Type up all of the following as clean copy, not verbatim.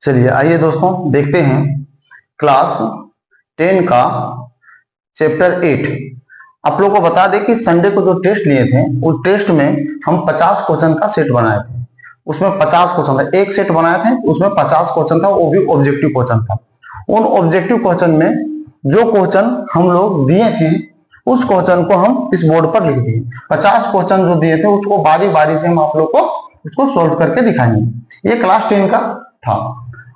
चलिए आइए दोस्तों देखते हैं क्लास 10 का चैप्टर 8। आप लोगों को बता दें कि संडे को जो टेस्ट लिए थे उस टेस्ट में हम 50 क्वेश्चन का सेट बनाए थे। उसमें 50 क्वेश्चन था, एक सेट बनाए थे उसमें 50 क्वेश्चन था, वो भी ऑब्जेक्टिव क्वेश्चन था। उन ऑब्जेक्टिव क्वेश्चन में जो क्वेश्चन हम लोग दिए थे उस क्वेश्चन को हम इस बोर्ड पर लिख दिए। 50 क्वेश्चन जो दिए थे उसको बारी बारी से हम आप लोग को उसको सोल्व करके दिखाएंगे। ये क्लास 10 का था।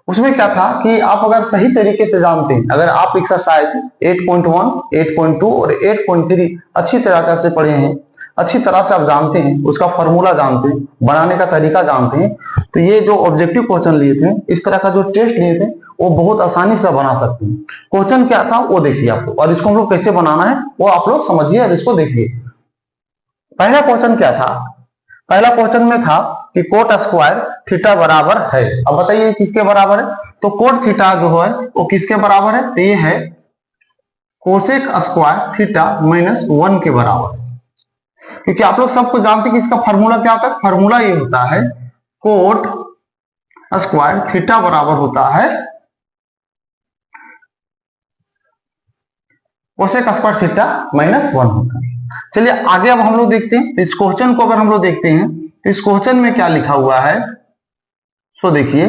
उसमें क्या था कि आप अगर सही तरीके से जानते हैं, अगर आप एक्सरसाइज 8.1, 8.2 और 8.3 अच्छी तरह से पढ़े हैं, अच्छी तरह से आप जानते हैं, उसका फॉर्मूला जानते हैं, बनाने का तरीका जानते हैं, तो ये जो ऑब्जेक्टिव क्वेश्चन लिए थे, इस तरह का जो टेस्ट लिए थे, वो बहुत आसानी से बना सकते हैं। क्वेश्चन क्या था वो देखिए आप लोग, और इसको हम लोग कैसे बनाना है वो आप लोग समझिए और इसको देखिए। पहला क्वेश्चन क्या था? पहला क्वेश्चन में था कि कोट स्क्वायर थीटा बराबर है। अब बताइए किसके बराबर है? तो कोट थीटा जो है वो किसके बराबर है? तो ये है कोसेक स्क्वायर थीटा -1 के बराबर है। क्योंकि आप लोग सबको जानते हैं कि इसका फॉर्मूला क्या होता है। फॉर्मूला ये होता है कोट स्क्वायर थीटा बराबर होता है कोसेक स्क्वायर थीटा -1 होता है। चलिए आगे अब हम लोग देखते हैं इस क्वेश्चन को। अगर हम लोग देखते हैं तो इस क्वेश्चन में क्या लिखा हुआ है, सो देखिए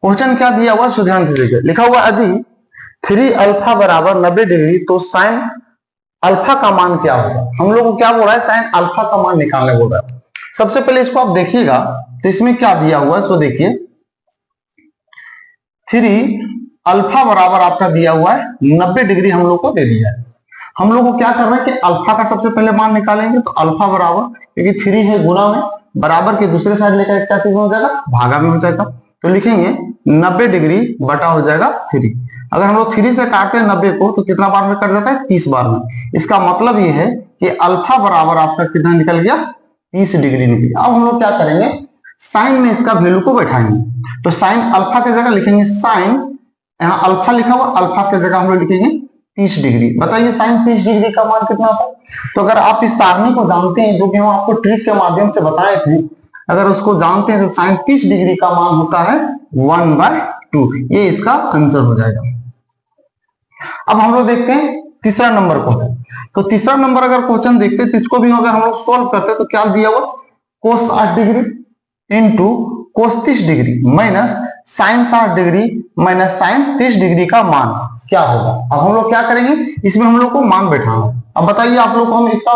क्वेश्चन क्या दिया हुआ, सो ध्यान से देखिए। लिखा हुआ यदि 3 अल्फा बराबर 90 डिग्री तो साइन अल्फा का मान क्या होगा। हम लोग को क्या बोल रहा है? साइन अल्फा का मान निकालने बोल रहा है। सबसे पहले इसको आप देखिएगा तो इसमें क्या दिया हुआ है, सो देखिए 3 अल्फा बराबर आपका दिया हुआ है 90 डिग्री हम लोग को दे दिया है। हम लोग को क्या करना है कि अल्फा का सबसे पहले मान निकालेंगे। तो अल्फा बराबर, क्योंकि 3 है गुना में, बराबर के दूसरे साइड लेकर क्या चीज हो जाएगा? भागा में हो जाएगा। तो लिखेंगे 90 डिग्री बटा हो जाएगा 3। अगर हम लोग 3 से काटते हैं 90 को तो कितना बार में कट जाता है? 30 बार में। इसका मतलब ये है कि अल्फा बराबर आपका कितना निकल गया? 30 डिग्री निकली। अब हम लोग क्या करेंगे? साइन में इसका वैल्यू को बैठाएंगे। तो साइन अल्फा की जगह लिखेंगे साइन, यहाँ अल्फा लिखा हुआ, अल्फा की जगह हम लोग लिखेंगे 30 डिग्री। बताइए साइन 30 डिग्री का मान कितना होता है? तो अगर आप इस सारणी को जानते हैं जो कि हम आपको ट्रिक के माध्यम से बताए थे, अगर उसको जानते हैं तो साइन 30 डिग्री का मान होता है 1/2। ये इसका आंसर हो जाएगा। अब हम लोग देखते हैं तीसरा नंबर क्वेश्चन। तो तीसरा नंबर अगर क्वेश्चन देखते हैं तो इसको भी अगर हम लोग सोल्व करते हैं तो क्या दिया हुआ? Cos 60 degree into cos 30 degree minus sine 60 degree minus sine 30 degree का मान क्या होगा। अब हम लोग क्या करेंगे? इसमें हम लोग को मान बैठाना। अब बताइए आप लोग को हम इसका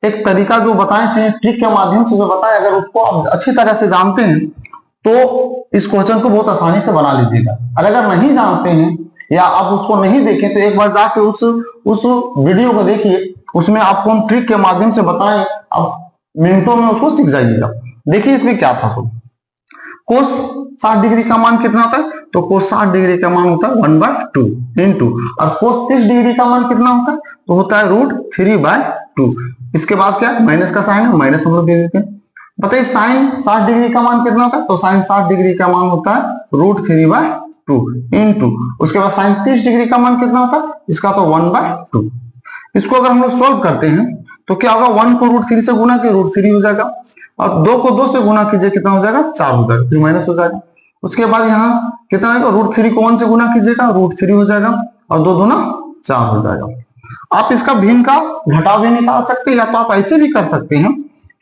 एक तरीका जो बताए थे ट्रिक के माध्यम से जो बताए, अगर उसको आप अच्छी तरह से जानते हैं तो इस क्वेश्चन को बहुत आसानी से बना लीजिएगा। और अगर नहीं जानते हैं या आप उसको नहीं देखें तो एक बार जाके उस वीडियो को देखिए, उसमें आपको हम ट्रिक के माध्यम से बताएं, आप मिनटों में उसको सीख जाइएगा। देखिए इसमें क्या था। तो कोस 60 डिग्री का मान कितना होता है? तो कोस 60 डिग्री का मान होता है 1/2 इंटू, और कोस 30 डिग्री का मान कितना होता है? तो होता है √3/2। इसके बाद क्या? माइनस का साइन है, माइनस हम लोग दे देते हैं। बताइए साइन 60 डिग्री का मान कितना होता है? तो साइन 60 डिग्री का मान होता है √3/2 इंटू, उसके बाद साइन 30 डिग्री का मान कितना होता है? इसका तो 1/2। इसको अगर हम लोग सोल्व करते हैं तो क्या होगा? 1 को √3 से गुना किया √3 हो जाएगा, और 2 को 2 से गुना कीजिए कितना हो जाएगा? 4 हो जाएगा, फिर माइनस हो जाएगा। उसके बाद यहाँ कितना आएगा? √3 को 1 से गुना कीजिएगा √3 हो जाएगा, और 2 दूना 4 हो जाएगा। आप इसका भिन्न का घटाव भी निकाल सकते हैं, या तो आप ऐसे भी कर सकते हैं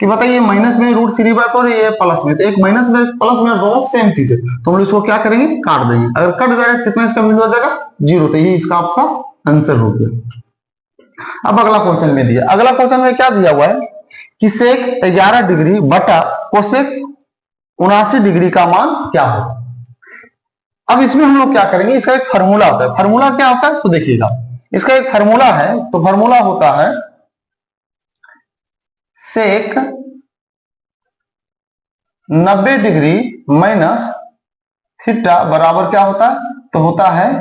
कि बताइए माइनस में √3/4 ये प्लस में, तो एक माइनस में प्लस में दोनों सेम चीज है, तो हम लोग इसको क्या करेंगे? काट देंगे। अगर कट जाएगा कितना इसका वैल्यू हो जाएगा? 0। तो ये इसका आपका आंसर हो गया। अब अगला क्वेश्चन में दिया, अगला क्वेश्चन में क्या दिया हुआ है कि सेक 11 डिग्री बटा कोसेक 79 डिग्री का मान क्या होगा। अब इसमें हम लोग क्या करेंगे? इसका एक फार्मूला होता है। फार्मूला क्या होता है? तो देखिएगा इसका एक फार्मूला है। तो फार्मूला होता है सेक 90 डिग्री माइनस थीटा बराबर क्या होता है? तो होता है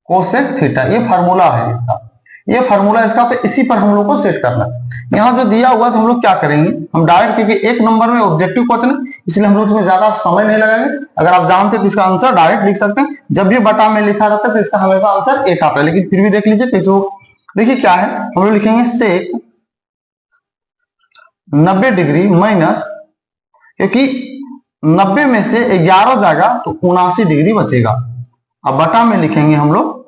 कोसेक थीटा। ये फार्मूला है इसका, ये फार्मूला इसका। तो इसी पर हम लोग को सेट करना है। यहाँ जो दिया हुआ है तो हम लोग क्या करेंगे? हम डायरेक्ट, क्योंकि एक नंबर में ऑब्जेक्टिव क्वेश्चन है इसलिए हम लोग इसमें ज्यादा समय नहीं लगाएंगे। अगर आप जानते हैं तो इसका आंसर डायरेक्ट लिख सकते हैं। जब भी बटा में लिखा रहता है तो इसका हमेशा आंसर एक आता है, लेकिन फिर भी देख लीजिए कैसे हो। देखिए क्या है, हम लोग लिखेंगे सेक 90 डिग्री माइनस, क्योंकि 90 में से 11 जाएगा तो 79 डिग्री बचेगा। अब बटा में लिखेंगे हम लोग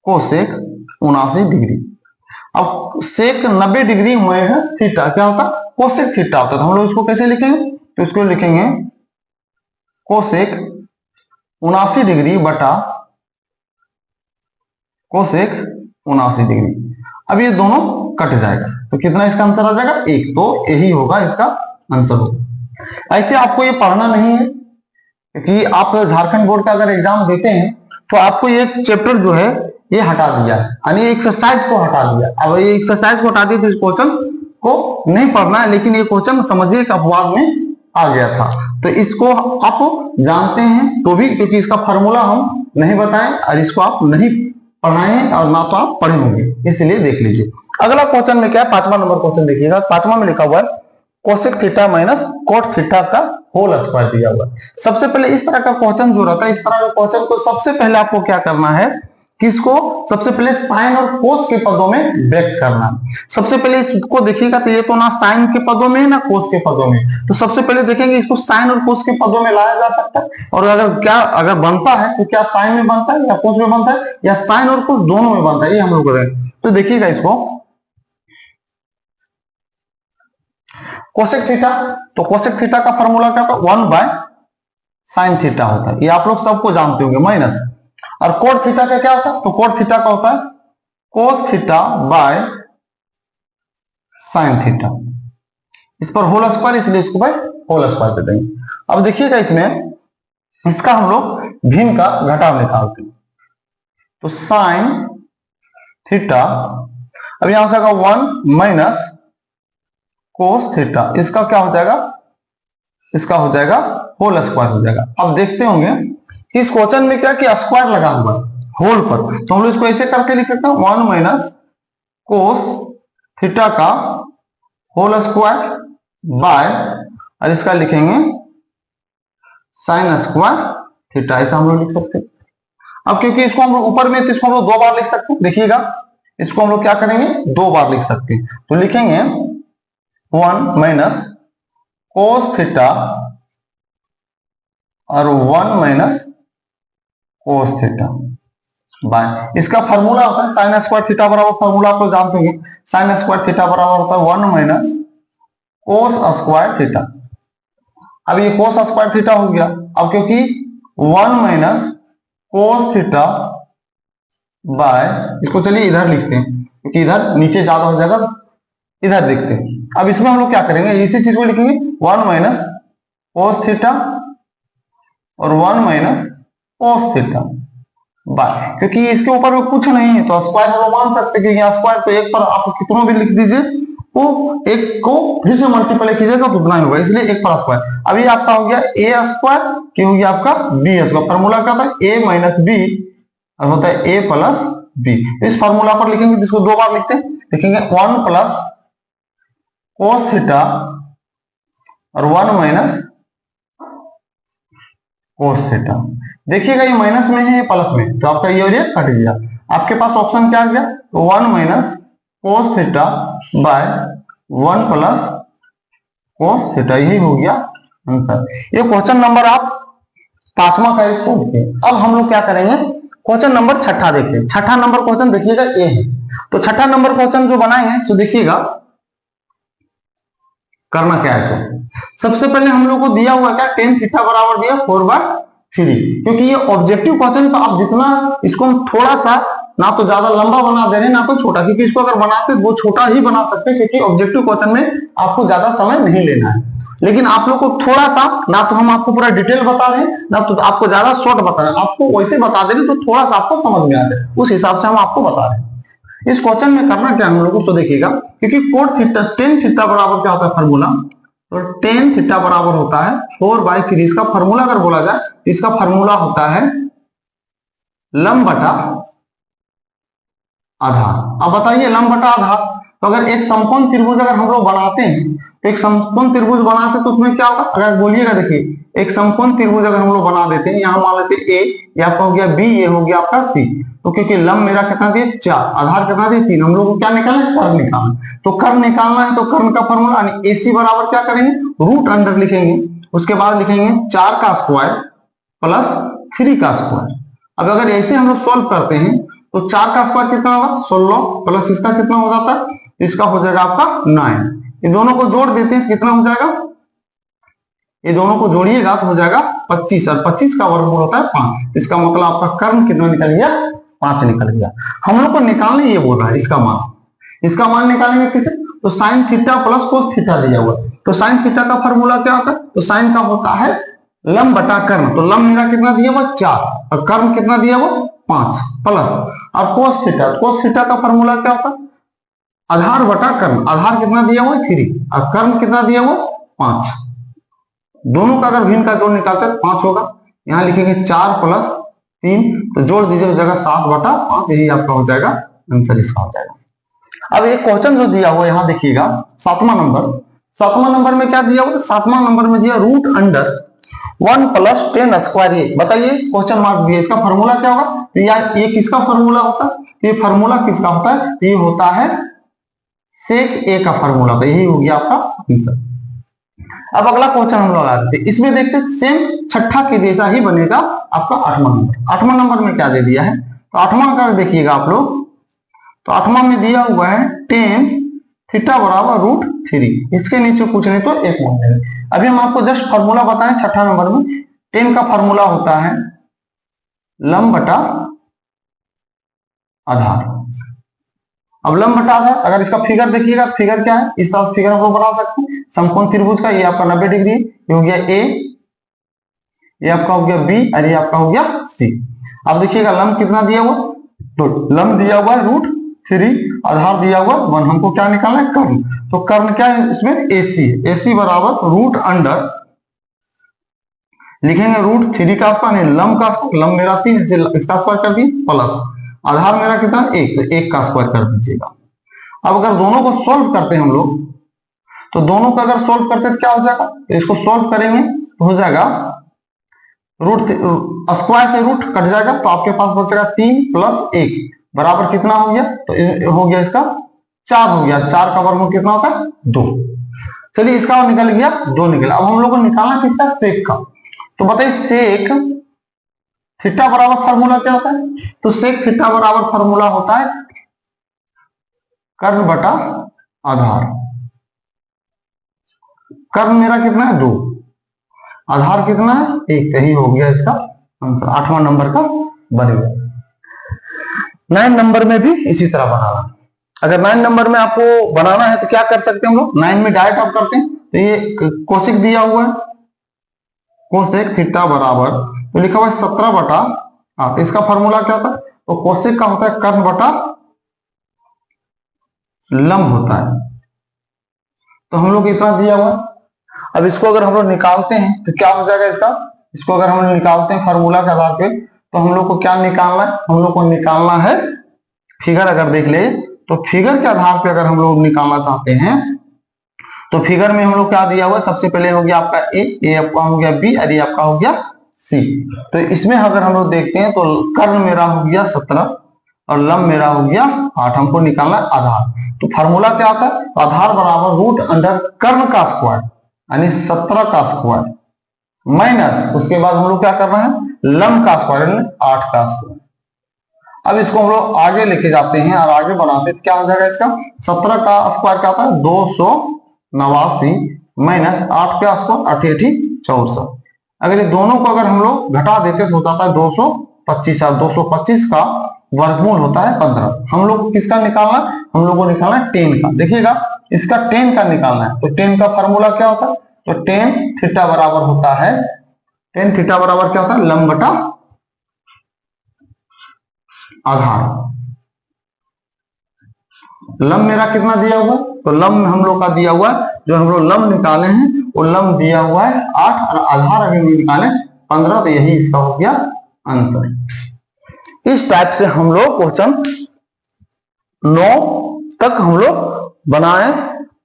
कोसेक 79 डिग्री। अब सेक 90 डिग्री माइनस थीटा क्या होता है, कोसेक थीटा होता है। तो हम लोग इसको कैसे लिखेंगे, तो इसको लिखेंगे कोसेक 79 डिग्री बटा कोसेक 79 डिग्री। अब ये दोनों कट जाएगा तो कितना इसका आंसर आ जाएगा, 1। तो यही होगा इसका आंसर होगा। ऐसे आपको ये पढ़ना नहीं है, क्योंकि आप झारखंड बोर्ड का अगर एग्जाम देते हैं तो आपको ये चैप्टर जो है ये हटा दिया, यानी एक्सरसाइज को हटा दिया। अब ये एक्सरसाइज को हटा दिया तो इस क्वेश्चन को नहीं पढ़ना है, लेकिन ये क्वेश्चन समझिए कि अपवाद में आ गया था। तो इसको आप जानते हैं तो भी, क्योंकि इसका फॉर्मूला हम नहीं बताएं और इसको आप नहीं पढ़ाए और ना तो आप पढ़े होंगे, इसलिए देख लीजिए। अगला क्वेश्चन में क्या है, 5वां नंबर क्वेश्चन देखिएगा। 5वां में लिखा हुआ है cosec theta minus cot theta का होल स्क्वायर दिया हुआ है। सबसे पहले इस तरह का क्वेश्चन जो रहता है, इस तरह का क्वेश्चन को सबसे पहले आपको क्या करना है, किसको सबसे पहले साइन और कोस के पदों में व्यक्त करना। सबसे पहले इसको देखिएगा तो ये तो ना साइन के पदों में है ना कोस के पदों में, तो सबसे पहले देखेंगे इसको साइन और कोस के पदों में लाया जा सकता है। और अगर बनता है तो क्या साइन में बनता है या कोस में बनता है या साइन और कोस दोनों में बनता है, ये हम लोग करेंगे। तो देखिएगा इसको कोसेक थीटा, तो कोसेक थीटा का फॉर्मूला क्या होता है, 1/sin थीटा होता है, ये आप लोग सबको जानते होंगे, माइनस। और कोट थीटा का क्या होता है, तो कोट थीटा का होता है cos theta by sine theta. इस पर होल स्क्वायर, इसलिए इसको बाय होल स्क्वायर कर देंगे। अब देखिएगा इसमें इसका हम लोग भिन्न का घटाव निकालते हैं, तो साइन थीटा, अब यहां से 1 माइनस कोस थीटा, इसका क्या हो जाएगा, इसका हो जाएगा होल स्क्वायर हो जाएगा। अब देखते होंगे कि इस क्वेश्चन में क्या कि स्क्वायर लगा हुआ होल पर, तो हम लोग इसको ऐसे करके लिख सकते हैं 1 माइनस कोस थीटा का होल स्क्वायर बाय, और इसका लिखेंगे साइन स्क्वायर थीटा, ऐसा हम लोग लिख सकते हैं। अब क्योंकि इसको हम लोग ऊपर में, तो इसको हम लोग 2 बार लिख सकते हैं। देखिएगा इसको हम लोग क्या करेंगे, 2 बार लिख सकते हैं। तो लिखेंगे 1 माइनस कोस थीटा और 1 माइनस कोस थीटा बाय, इसका फॉर्मूला होता है साइन स्क्वायर थीटा बराबर, फॉर्मूला आप लोग जानते होंगे, साइन स्क्वायर थीटा बराबर होता है 1 माइनस कोस स्क्वायर थीटा। अब ये कोस स्क्वायर थीटा हो गया। अब क्योंकि 1 माइनस कोस थीटा बाय, इसको चलिए इधर लिखते हैं क्योंकि इधर नीचे ज्यादा हो जाएगा, इधर देखते हैं। अब इसमें हम लोग क्या करेंगे, इसी चीज को लिखेंगे 1 माइनस कोस थीटा और 1 माइनस कोस थीटा बाय, क्योंकि इसके ऊपर में कुछ नहीं है तो स्क्वायर हम लोग मान सकते हैं कि स्क्वायर, तो एक पर आप कितनों भी लिख दीजिए, वो एक को फिर से मल्टीप्लाई कीजिएगा तो उतना ही होगा, इसलिए एक पर स्क्वायर। अभी आपका हो गया ए स्क्वायर, कि हो गया आपका बी स्क्वायर। फॉर्मूला क्या होता है, ए माइनस बी और होता है ए प्लस बी। इस फॉर्मूला पर लिखेंगे, जिसको 2 बार लिखते हैं, लिखेंगे 1 प्लस कोस थीटा और 1 माइनस कोस थीटा। देखिएगा ये माइनस में है, ये प्लस में, तो आपका ये और ये कट गया। आपके पास ऑप्शन क्या आ गया, तो 1 minus cos theta by 1 plus cos theta, यही हो गया आंसर। ये क्वेश्चन नंबर आप 5वां का इसको लिखिए। अब हम लोग क्या करेंगे, क्वेश्चन नंबर 6 देखते हैं। 6 नंबर क्वेश्चन देखिएगा ये है, तो 6 नंबर क्वेश्चन जो बनाएंगे तो देखिएगा करना क्या है। इसको सबसे पहले हम लोग को दिया हुआ क्या, tan थीटा बराबर दिया 4/3, क्योंकि ये ऑब्जेक्टिव क्वेश्चन, तो आप जितना इसको हम थोड़ा सा ना तो ज्यादा लंबा बना दे रहे हैं ना तो छोटा, क्योंकि इसको अगर बनाते वो छोटा ही बना सकते हैं, क्योंकि ऑब्जेक्टिव क्वेश्चन में आपको ज्यादा समय नहीं लेना है। लेकिन आप लोग को थोड़ा सा, ना तो हम आपको पूरा डिटेल बता रहे हैं ना तो आपको ज्यादा शॉर्ट बता रहे हैं, आपको वैसे बता दे रहे तो थोड़ा सा आपको समझ में आ जाए, उस हिसाब से हम आपको बता रहे हैं। इस क्वेश्चन में करना क्या हम लोग को, तो देखिएगा, क्योंकि कोट थीटा tan थीटा बराबर क्या होता है फॉर्मूला, तो tan थीटा बराबर होता है 4/3। इसका फॉर्मूला अगर बोला जाए, इसका फॉर्मूला होता है लंब बटा आधार। अब बताइए लंब बटा आधार, तो अगर एक समकोण त्रिभुज अगर हम लोग बनाते हैं, तो एक समकोण त्रिभुज बनाते तो उसमें क्या होगा, अगर बोलिएगा, देखिए एक समकोण त्रिभुज अगर हम लोग बना देते हैं, यहाँ मान लेते हैं ए, ये आपका हो गया बी, ये हो गया आपका सी। तो क्योंकि लंब मेरा कितना दिया 4, आधार कितना दिया 3, हम लोग को क्या निकालना है, कर्ण निकालना। तो कर्ण निकालना है तो कर्ण का फॉर्मूला यानी AC बराबर क्या करेंगे, रूट अंडर लिखेंगे, उसके बाद लिखेंगे 4 का स्क्वायर प्लस 3 का स्क्वायर। अब अगर ऐसे हम लोग सोल्व करते हैं तो 4 का स्क्वायर कितना होगा 16 प्लस इसका कितना हो जाता है, इसका हो जाएगा आपका 9। ये दोनों को जोड़ देते हैं, कितना हो जाएगा, ये दोनों को जोड़िएगा तो हो जाएगा 25, और 25 का वर्गमूल होता है 5। इसका मतलब आपका कर्ण कितना निकल गया, 5 निकल गया। हम लोग को निकालने ये बोल रहा है इसका मान निकालेंगे किसे, तो sine theta plus cos theta दिया हुआ। तो साइन थीटा का फॉर्मूला क्या होता है, तो साइन का होता है लंब बटा कर्ण। तो लंब मेरा कितना दिया हुआ 4 और कर्ण कितना दिया हुआ 5 प्लस, और कोस थीटा का फॉर्मूला क्या होता है, आधार बटा कर्ण। आधार कितना दिया हुआ 3 और कर्ण कितना दिया हुआ 5। दोनों का अगर भिन्न का जोड़ निकालते हैं 5 होगा। यहाँ लिखेंगे 4 प्लस 3, तो जोड़ दीजिए हो जाएगा 7 बटा 5, यही आपका हो जाएगा आंसर, इसका हो जाएगा। अब एक क्वेश्चन जो दिया हुआ यहाँ देखिएगा 7वां नंबर में क्या दिया हुआ, 7वां नंबर में दिया रूट अंडर 1 प्लस 10 स्क्वायर। ये बताइए क्वेश्चन मार्क दिया, इसका फॉर्मूला क्या होगा, तो ये किसका फॉर्मूला होता है, ये फॉर्मूला किसका होता है, ये होता है सेक ए का फॉर्मूला। तो यही हो गया आपका आंसर। अब अगला क्वेश्चन हम लोग आते हैं, इसमें देखते हैं सेम छठा के जैसा ही बनेगा आपका 8वां नंबर। 8वां नंबर में क्या दे दिया है, तो 8वां का देखिएगा आप लोग, तो 8वां में दिया हुआ है tan थीटा बराबर रूट 3। इसके नीचे कुछ नहीं तो 1 मान लेंगे। अभी हम आपको जस्ट फॉर्मूला बताएं छठा नंबर में, tan का फॉर्मूला होता है लंब बटा आधार। अब लंब बटा आधार, अगर इसका फिगर देखिएगा, फिगर क्या है, इस तरह फिगर हम लोग बना सकते हैं समकोण त्रिभुज का। ये आपका 90 डिग्री, ये हो गया ए, ये आपका हो गया बी, और ये आपका हो गया सी। अब देखिएगा लंब कितना दिया हुआ, तो लंब दिया हुआ है रूट 3, आधार दिया हुआ 1। हमको क्या निकालना है, कर्ण। तो कर्ण क्या है इसमें, AC बराबर रूट अंडर लिखेंगे रूट 3 का स्क्वायर, लंब का स्क्वायर, लंब मेरा 3, इसका स्क्वायर कर दिए प्लस आधार मेरा कितना 1, तो 1 का स्क्वायर कर दीजिएगा। अब अगर दोनों को सोल्व करते हैं हम लोग, तो दोनों का अगर सोल्व करते हैं तो क्या हो जाएगा, तो इसको सोल्व करेंगे तो हो जाएगा रूट स्क्वायर से रूट कट जाएगा, तो आपके पास बचेगा 3 प्लस 1 बराबर कितना हो गया, तो हो गया इसका 4 हो गया। 4 का वर्गमूल कितना होता है 2। चलिए इसका निकल गया 2 निकला। अब हम लोग को निकालना किसका, सेक का। तो बताइए सेक थीटा बराबर फॉर्मूला क्या होता है, तो सेक थीटा बराबर फॉर्मूला होता है कर्ण बटा आधार। कर्ण मेरा कितना है 2, आधार कितना है 1, यही हो गया इसका आंसर। 8वां नंबर का बन गया। 9 नंबर में भी इसी तरह बनाना। अगर 9 नंबर में आपको बनाना है तो क्या कर सकते हैं हम लोग, 9 में डायरेक्ट आप करते हैं। तो ये कोसेक दिया हुआ है, कोसेक थीटा बराबर, तो लिखा हुआ है 17 बटा 8। इसका फॉर्मूला क्या होता है, तो कोसेक का होता है कर्ण बटा लंब होता है। तो हम लोग इतना दिया हुआ है। अब इसको अगर हम लोग निकालते हैं तो क्या हो जाएगा इसका, इसको अगर हम निकालते हैं फॉर्मूला के आधार पे, तो हम लोग को क्या निकालना है, हम लोग को निकालना है फिगर। अगर देख ले तो फिगर के आधार पे अगर हम लोग निकालना चाहते हैं, तो फिगर में हम लोग क्या दिया हुआ है, सबसे पहले हो गया आपका ए आपका हो गया बी, और ये आपका हो गया सी। तो इसमें अगर हम लोग देखते हैं तो कर्ण मेरा हो गया 17 और लंब मेरा हो गया 8। हमको निकालना है आधार। तो फार्मूला क्या आता है, आधार बराबर रूट अंडर कर्ण का स्क्वायर यानी 17 का स्क्वायर माइनस, उसके बाद हम लोग क्या कर रहे हैं, लंब का स्क्वायर यानी 8 का स्क्वायर। अब इसको हम लोग आगे लेके जाते हैं और आगे बढ़ाते हैं, क्या हो जाएगा इसका, 17 का स्क्वायर क्या आता है 289 माइनस 8 का स्क्वायर 88 64। अगर ये दोनों को अगर हम लोग घटा देते तो होता है 225। 225 का वर्गमूल होता है 15। हम लोग को किसका निकालना, हम लोग को निकालना है 10 का। देखिएगा इसका 10 का निकालना है, तो 10 का फॉर्मूला क्या होता है, तो tan थीटा बराबर होता है, tan थीटा बराबर क्या होता है, लंब बटा आधार। लंब मेरा कितना दिया हुआ, तो लंब हम लोग का दिया हुआ है, जो हम लोग लंब निकाले हैं वो लंब दिया हुआ है 8 और आधार अगर निकाले 15, तो यही इसका हो गया आंसर। इस टाइप से हम लोग क्वेश्चन 9 तक हम लोग बनाए।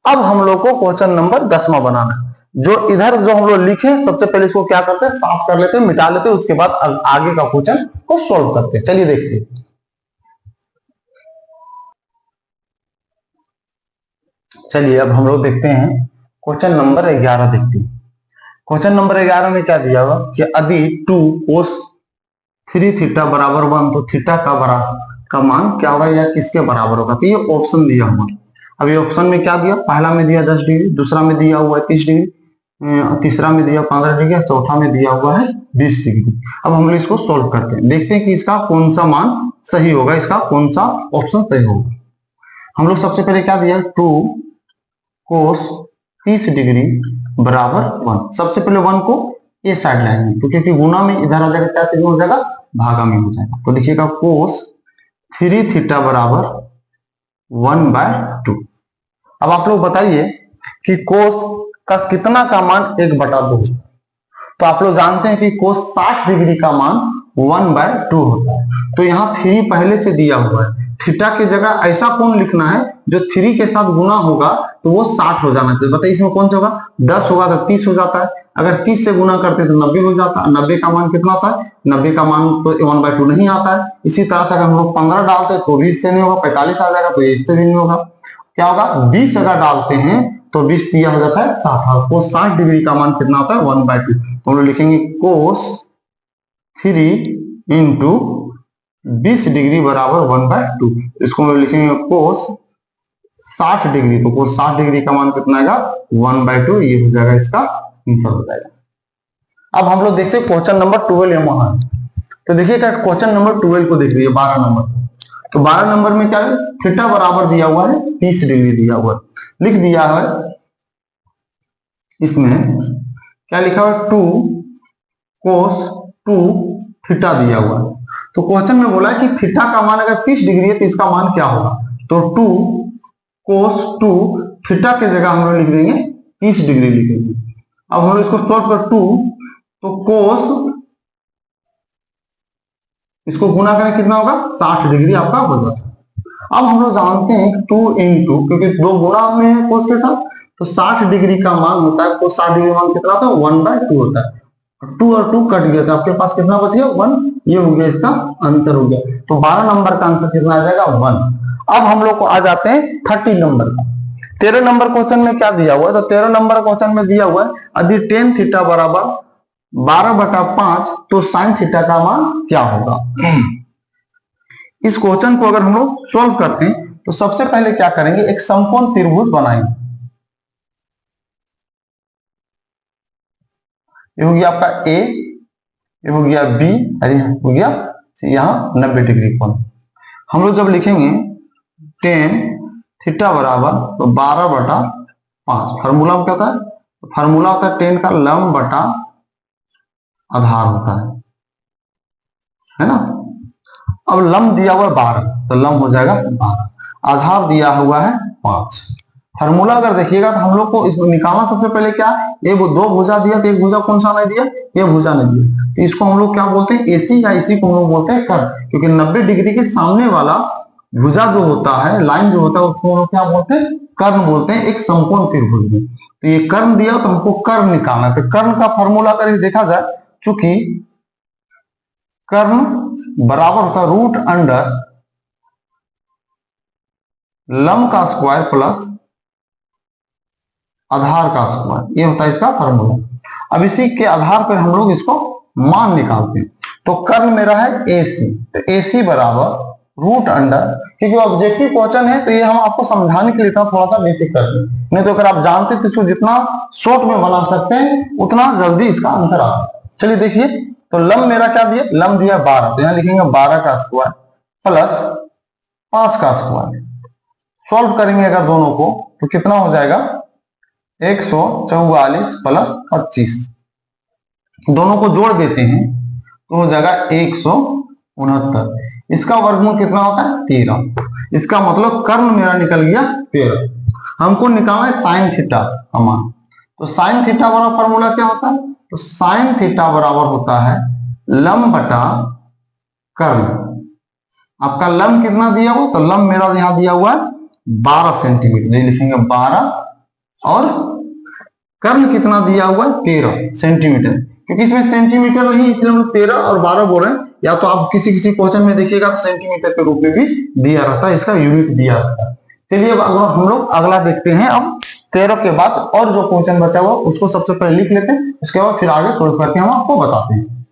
अब हम लोग को क्वेश्चन नंबर 10वां बनाना है। जो इधर जो हम लोग लिखे सबसे पहले इसको क्या करते हैं, साफ कर लेते हैं, मिटा लेते हैं, उसके बाद आगे का क्वेश्चन को सॉल्व करते हैं। चलिए देखते हैं। चलिए अब हम लोग देखते हैं क्वेश्चन नंबर 11 देखते हैं। क्वेश्चन नंबर 11 में क्या दिया हुआ कि यदि 2 cos 3 थीटा बराबर 1 तो थीटा का मान क्या होगा या किसके बराबर होगा। तो ये ऑप्शन दिया हुआ। अब ये ऑप्शन में क्या दिया, पहला में दिया 10 डिग्री, दूसरा में दिया हुआ है 30 डिग्री, तीसरा में दिया 15 डिग्री, चौथा में दिया हुआ है 20 डिग्री। अब हम लोग इसको सोल्व करते हैं, देखते हैं कि इसका कौन सा मान सही होगा, इसका कौन सा ऑप्शन सही होगा। हम लोग सबसे पहले क्या दिया, 2 cos 30 डिग्री बराबर 1। सबसे पहले 1 को ये साइड लाएंगे तो क्योंकि गुना में इधर आ जाएगा, क्या हो जाएगा, भागा में हो जाएगा। तो देखिएगा cos 3 थीटा बराबर 1/2। अब आप लोग बताइए कि cos का कितना का मान 1/2। तो आप लोग जानते हैं कि cos 60 डिग्री का मान 1/2 होता है। तो यहाँ 3 पहले से दिया हुआ है, थीटा की जगह ऐसा कौन लिखना है जो 3 के साथ गुना होगा तो वो 60 हो जाना चाहिए। बताइए इसमें कौन सा होगा, 10 होगा तो 30 हो जाता है, अगर 30 से गुना करते तो 90 हो जाता है। 90 का मान कितना आता है, 90 का मान तो 1/2 नहीं आता है। इसी तरह से अगर हम लोग 15 डालते हैं तो 20 से नहीं होगा, 45 आ जाएगा तो इससे भी नहीं होगा। क्या होगा, 20 अगर डालते हैं तो 20 दिया हो जाता है 60। cos 60 डिग्री का मान कितना होता है, 1/2। तो हम लोग लिखेंगे cos 3 इंटू 20 डिग्री बराबर 1/2। इसको हम लोग लिखेंगे cos 60 डिग्री, तो cos 60 डिग्री का मान कितना आएगा, 1/2। ये हो जाएगा, इसका आंसर हो जाएगा। अब हम लोग देखते हैं क्वेश्चन नंबर 12 यहाँ है। तो देखिएगा क्वेश्चन नंबर 12 को देख लीजिए, 12 नंबर। तो 12 नंबर में क्या है, थीटा बराबर दिया हुआ है 30 डिग्री दिया हुआ है, लिख दिया है इसमें क्या लिखा हुआ है, 2 cos 2 थीटा दिया हुआ है। तो क्वेश्चन में बोला है कि थीटा का मान अगर 30 डिग्री है तो इसका मान क्या होगा। तो 2 cos 2 थीटा के जगह हम लोग लिख देंगे 30 डिग्री लिखेंगे। अब हम लोग इसको सॉल्व कर 2 तो cos इसको गुना करें कितना होगा, 60 डिग्री आपका हो जाता है। अब हम लोग जानते हैं 2 इंटू, क्योंकि 2 गुना में है cos के साथ, तो 60 डिग्री का मान होता है, cos 60 डिग्री मान कितना होता है, 1/2 होता है। 2 और 2 कट गया तो आपके पास कितना बच गया, 1। ये हो गया, इसका आंसर हो गया। तो 12 नंबर का आंसर कितना आ जाएगा, 1। अब हम लोग को आ जाते हैं 30 नंबर का। 13 नंबर क्वेश्चन में क्या दिया हुआ है, तो 13 नंबर क्वेश्चन में दिया हुआ है यदि tan थीटा बराबर 12/5 तो sin थीटा का मान क्या होगा। इस क्वेश्चन को अगर हम लोग सोल्व करते हैं तो सबसे पहले क्या करेंगे, एक समकोण त्रिभुज बनाएंगे। ये हो गया आपका A, ये हो गया B, अरे हो गया यहाँ 90 डिग्री कोण। हम लोग जब लिखेंगे tan थीटा बराबर तो 12/5, फार्मूला क्या होता है, तो फार्मूला होता है tan का लंब बटा आधार होता है ना। अब लंब दिया हुआ है 12 तो लंब हो जाएगा 12, आधार दिया हुआ है 5। फार्मूला अगर देखिएगा तो हम लोग को इसको निकालना सबसे पहले क्या है, ये वो 2 भुजा दिया तो एक भुजा कौन सा नहीं दिया, ये भुजा नहीं दिया, तो इसको हम लोग क्या बोलते हैं, एसी या इसी को हम लोग बोलते हैं कर्ण। क्योंकि 90 डिग्री के सामने वाला भुजा जो होता है, लाइन जो होता है, उसको हम लोग क्या बोलते हैं, कर्ण बोलते हैं एक समकोण त्रिभुज में। तो ये कर्ण दिया तो हमको कर्ण निकालना है। तो कर्ण का फॉर्मूला अगर देखा जाए, चूंकि कर्ण बराबर होता है रूट अंडर लंब का स्क्वायर प्लस आधार का स्क्वायर, ये होता है इसका फॉर्मूला। अब इसी के आधार पर हम लोग इसको मान निकालते हैं। तो कर्ण मेरा है AC, तो AC बराबर रूट अंडर, क्योंकि ऑब्जेक्टिव क्वेश्चन है तो ये हम आपको समझाने के लिए थोड़ा सा बेसिक कर दें, नहीं तो अगर आप जानते तो इसको जितना शॉर्ट में बना सकते हैं उतना जल्दी इसका आंसर आता है। चलिए देखिए, तो लंब मेरा क्या दिया, लंब दिया 12, तो यहां लिखेंगे 12 का स्क्वायर प्लस 5 का स्क्वायर। सॉल्व करेंगे अगर दोनों को तो कितना हो जाएगा, 144 प्लस 25, दोनों को जोड़ देते हैं तो हो जाएगा 169। इसका वर्गमूल कितना होता है, 13। इसका मतलब कर्ण मेरा निकल गया 13। हमको निकालना है साइन थीटा का मान। तो साइन थीटा वाला फॉर्मूला क्या होता है, तो साइन थीटा बराबर होता है लंब बटा कर्ण। आपका लंब कितना दिया हुआ, तो लंब मेरा यहां दिया हुआ है 12 सेंटीमीटर, ये लिखेंगे 12 और कर्ण कितना दिया हुआ है 13 सेंटीमीटर, क्योंकि इसमें सेंटीमीटर नहीं इसलिए हम 13 और 12 बोल रहे हैं। या तो आप किसी किसी क्वेश्चन में देखिएगा सेंटीमीटर के रूप में भी दिया रहता है, इसका यूनिट दिया रहता है। चलिए अब हम लोग अगला देखते हैं। अब 13 के बाद और जो क्वेश्चन बचा हुआ उसको सबसे पहले लिख लेते हैं, उसके बाद फिर आगे सोल्व करके हम आपको बताते हैं।